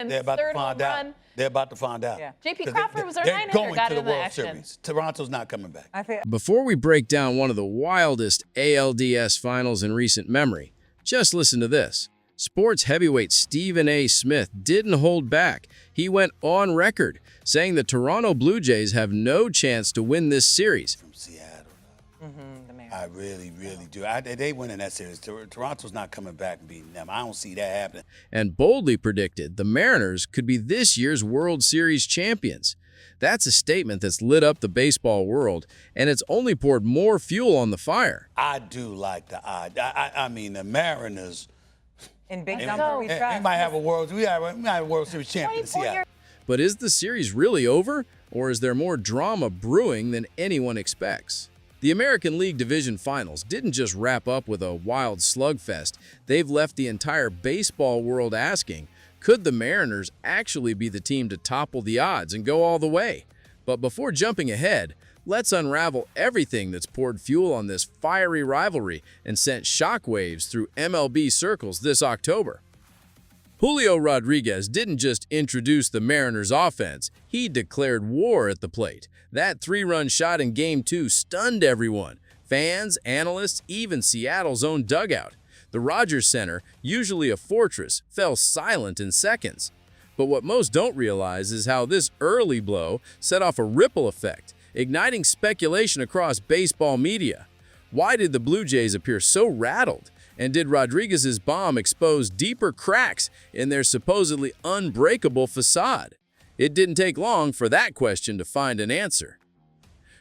They're about to third home find out. run. They're about to find out. Yeah. J.P. 'Cause Crawford was their they're 9 going got to the in the World action. Series. Toronto's not coming back. Before we break down one of the wildest ALDS finals in recent memory, just listen to this. Sports heavyweight Stephen A. Smith didn't hold back. He went on record saying the Toronto Blue Jays have no chance to win this series. From Seattle. I really, really do. They win in that series. Toronto's not coming back and beating them. I don't see that happening. And boldly predicted the Mariners could be this year's World Series champions. That's a statement that's lit up the baseball world, and it's only poured more fuel on the fire. I do like the odds. I mean, the Mariners. In big number, we might have a World Series champion in Seattle. But is the series really over, or is there more drama brewing than anyone expects? The American League Division Finals didn't just wrap up with a wild slugfest. They've left the entire baseball world asking, could the Mariners actually be the team to topple the odds and go all the way? But before jumping ahead, let's unravel everything that's poured fuel on this fiery rivalry and sent shockwaves through MLB circles this October. Julio Rodriguez didn't just introduce the Mariners' offense, he declared war at the plate. That 3-run shot in Game 2 stunned everyone, fans, analysts, even Seattle's own dugout. The Rogers Center, usually a fortress, fell silent in seconds. But what most don't realize is how this early blow set off a ripple effect, igniting speculation across baseball media. Why did the Blue Jays appear so rattled? And did Rodriguez's bomb expose deeper cracks in their supposedly unbreakable facade? It didn't take long for that question to find an answer.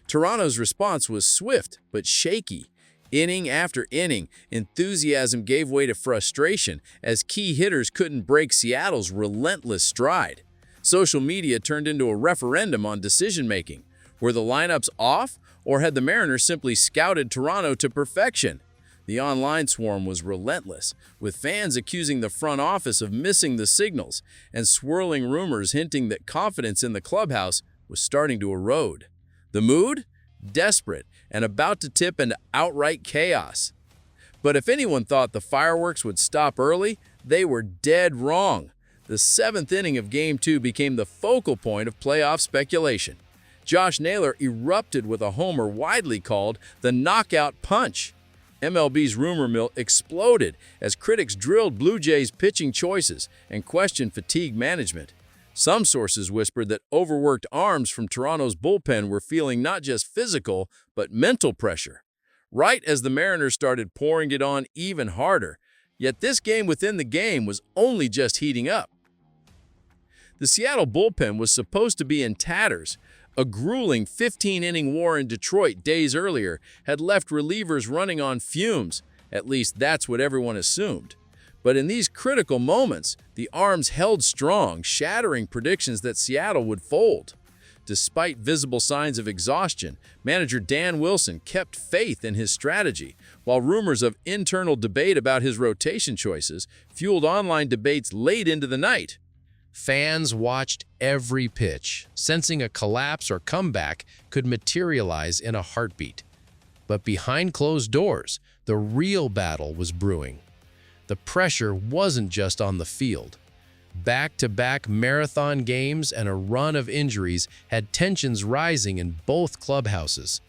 Toronto's response was swift but shaky. Inning after inning, enthusiasm gave way to frustration as key hitters couldn't break Seattle's relentless stride. Social media turned into a referendum on decision-making. Were the lineups off, or had the Mariners simply scouted Toronto to perfection? The online swarm was relentless, with fans accusing the front office of missing the signals and swirling rumors hinting that confidence in the clubhouse was starting to erode. The mood? Desperate and about to tip into outright chaos. But if anyone thought the fireworks would stop early, they were dead wrong. The 7th inning of Game 2 became the focal point of playoff speculation. Josh Naylor erupted with a homer widely called the knockout punch. MLB's rumor mill exploded as critics drilled Blue Jays' pitching choices and questioned fatigue management. Some sources whispered that overworked arms from Toronto's bullpen were feeling not just physical, but mental pressure, right as the Mariners started pouring it on even harder. Yet this game within the game was only just heating up. The Seattle bullpen was supposed to be in tatters. A grueling 15-inning war in Detroit days earlier had left relievers running on fumes. At least that's what everyone assumed. But in these critical moments, the arms held strong, shattering predictions that Seattle would fold. Despite visible signs of exhaustion, manager Dan Wilson kept faith in his strategy, while rumors of internal debate about his rotation choices fueled online debates late into the night. Fans watched every pitch, sensing a collapse or comeback could materialize in a heartbeat. But behind closed doors, the real battle was brewing. The pressure wasn't just on the field. Back-to-back marathon games and a run of injuries had tensions rising in both clubhouses.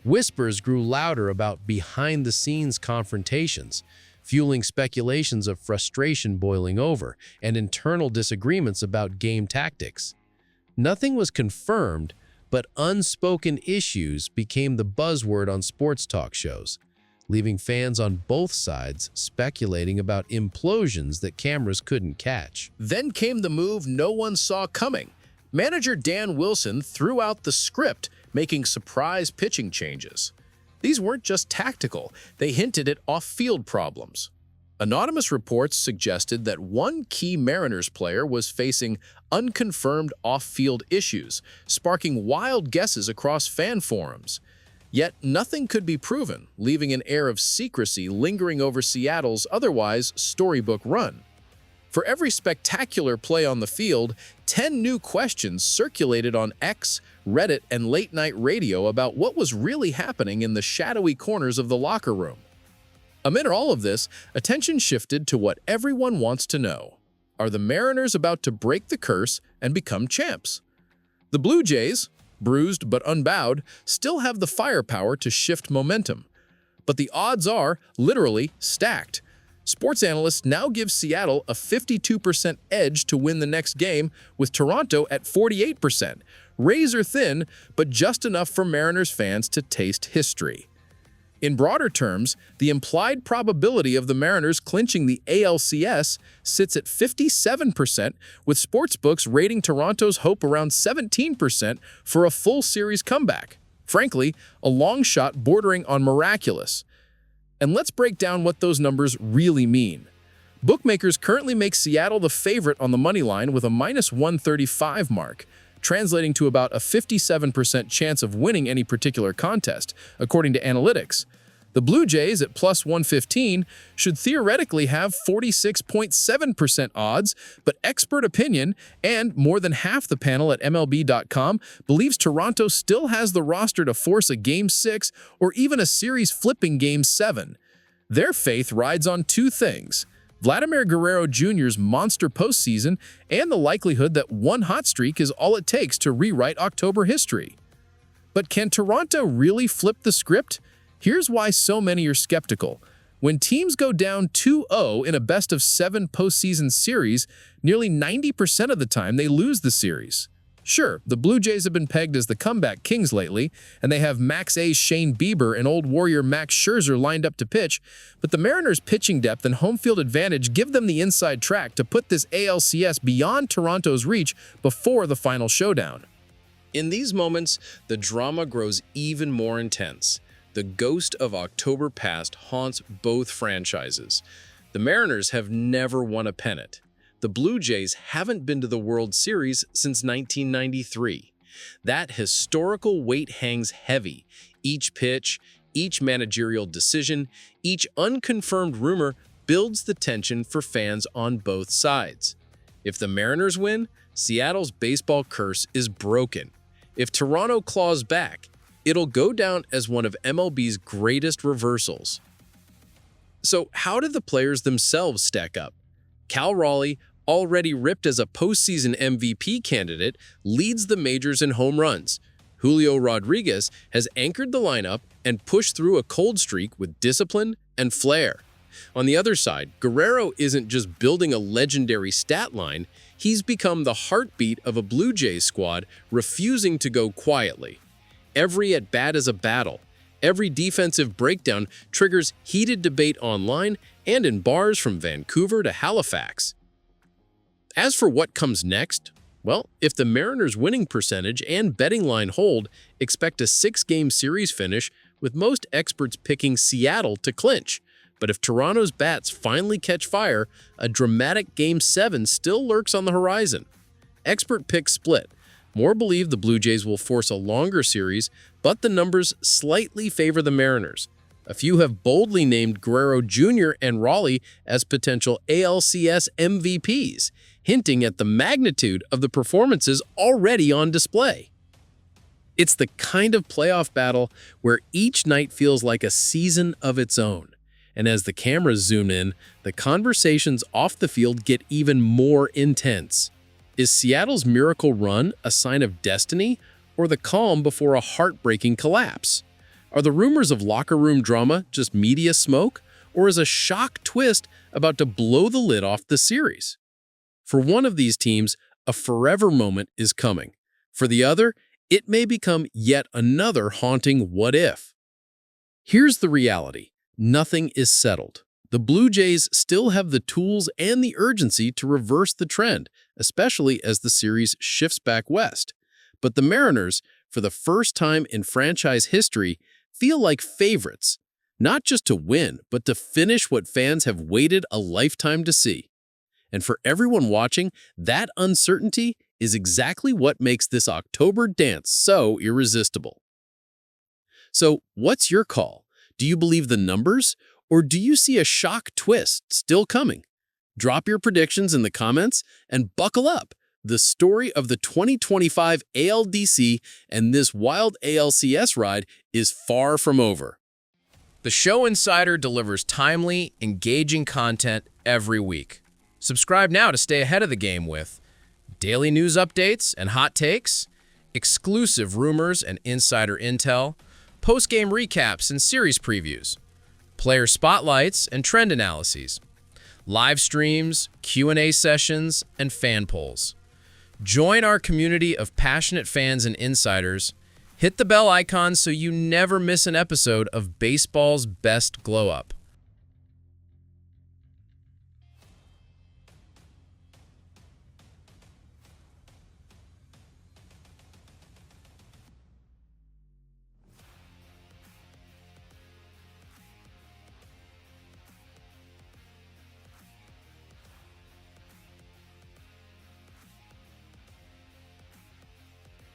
Whispers grew louder about behind-the-scenes confrontations, fueling speculations of frustration boiling over and internal disagreements about game tactics. Nothing was confirmed, but unspoken issues became the buzzword on sports talk shows, leaving fans on both sides speculating about implosions that cameras couldn't catch. Then came the move no one saw coming. Manager Dan Wilson threw out the script, making surprise pitching changes. These weren't just tactical, they hinted at off-field problems. Anonymous reports suggested that one key Mariners player was facing unconfirmed off-field issues, sparking wild guesses across fan forums. Yet nothing could be proven, leaving an air of secrecy lingering over Seattle's otherwise storybook run. For every spectacular play on the field, 10 new questions circulated on X, Reddit, and late-night radio about what was really happening in the shadowy corners of the locker room. Amid all of this, attention shifted to what everyone wants to know. Are the Mariners about to break the curse and become champs? The Blue Jays, bruised but unbowed, still have the firepower to shift momentum. But the odds are literally stacked. Sports analysts now give Seattle a 52% edge to win the next game, with Toronto at 48%. Razor thin, but just enough for Mariners fans to taste history. In broader terms, the implied probability of the Mariners clinching the ALCS sits at 57%, with sportsbooks rating Toronto's hope around 17% for a full series comeback. Frankly, a long shot bordering on miraculous. And let's break down what those numbers really mean. Bookmakers currently make Seattle the favorite on the money line with a -135 mark, translating to about a 57% chance of winning any particular contest, according to analytics. The Blue Jays at +115 should theoretically have 46.7% odds, but expert opinion and more than half the panel at MLB.com believes Toronto still has the roster to force a Game 6 or even a series-flipping Game 7. Their faith rides on two things: Vladimir Guerrero Jr.'s monster postseason and the likelihood that one hot streak is all it takes to rewrite October history. But can Toronto really flip the script? Here's why so many are skeptical. When teams go down 2-0 in a best-of-7 postseason series, nearly 90% of the time they lose the series. Sure, the Blue Jays have been pegged as the comeback kings lately, and they have Max A's Shane Bieber and old Warrior Max Scherzer lined up to pitch, but the Mariners' pitching depth and home field advantage give them the inside track to put this ALCS beyond Toronto's reach before the final showdown. In these moments, the drama grows even more intense. The ghost of October past haunts both franchises. The Mariners have never won a pennant. The Blue Jays haven't been to the World Series since 1993. That historical weight hangs heavy. Each pitch, each managerial decision, each unconfirmed rumor builds the tension for fans on both sides. If the Mariners win, Seattle's baseball curse is broken. If Toronto claws back, it'll go down as one of MLB's greatest reversals. So how did the players themselves stack up? Cal Raleigh, already ripped as a postseason MVP candidate, leads the majors in home runs. Julio Rodriguez has anchored the lineup and pushed through a cold streak with discipline and flair. On the other side, Guerrero isn't just building a legendary stat line, he's become the heartbeat of a Blue Jays squad refusing to go quietly. Every at-bat is a battle. Every defensive breakdown triggers heated debate online and in bars from Vancouver to Halifax. As for what comes next, well, if the Mariners' winning percentage and betting line hold, expect a 6-game series finish, with most experts picking Seattle to clinch. But if Toronto's bats finally catch fire, a dramatic Game 7 still lurks on the horizon. Expert picks split. More believe the Blue Jays will force a longer series, but the numbers slightly favor the Mariners. A few have boldly named Guerrero Jr. and Raleigh as potential ALCS MVPs, hinting at the magnitude of the performances already on display. It's the kind of playoff battle where each night feels like a season of its own. And as the cameras zoom in, the conversations off the field get even more intense. Is Seattle's miracle run a sign of destiny or the calm before a heartbreaking collapse? Are the rumors of locker room drama just media smoke, or is a shock twist about to blow the lid off the series? For one of these teams, a forever moment is coming. For the other, it may become yet another haunting what if. Here's the reality. Nothing is settled. The Blue Jays still have the tools and the urgency to reverse the trend, especially as the series shifts back west. But the Mariners, for the first time in franchise history, feel like favorites, not just to win, but to finish what fans have waited a lifetime to see. And for everyone watching, that uncertainty is exactly what makes this October dance so irresistible. So, what's your call? Do you believe the numbers, or do you see a shock twist still coming? Drop your predictions in the comments and buckle up. The story of the 2025 ALDC and this wild ALCS ride is far from over. The Show Insider delivers timely, engaging content every week. Subscribe now to stay ahead of the game with daily news updates and hot takes, exclusive rumors and insider intel, post-game recaps and series previews, player spotlights and trend analyses, live streams, Q&A sessions, and fan polls. Join our community of passionate fans and insiders. Hit the bell icon so you never miss an episode of baseball's best glow-up.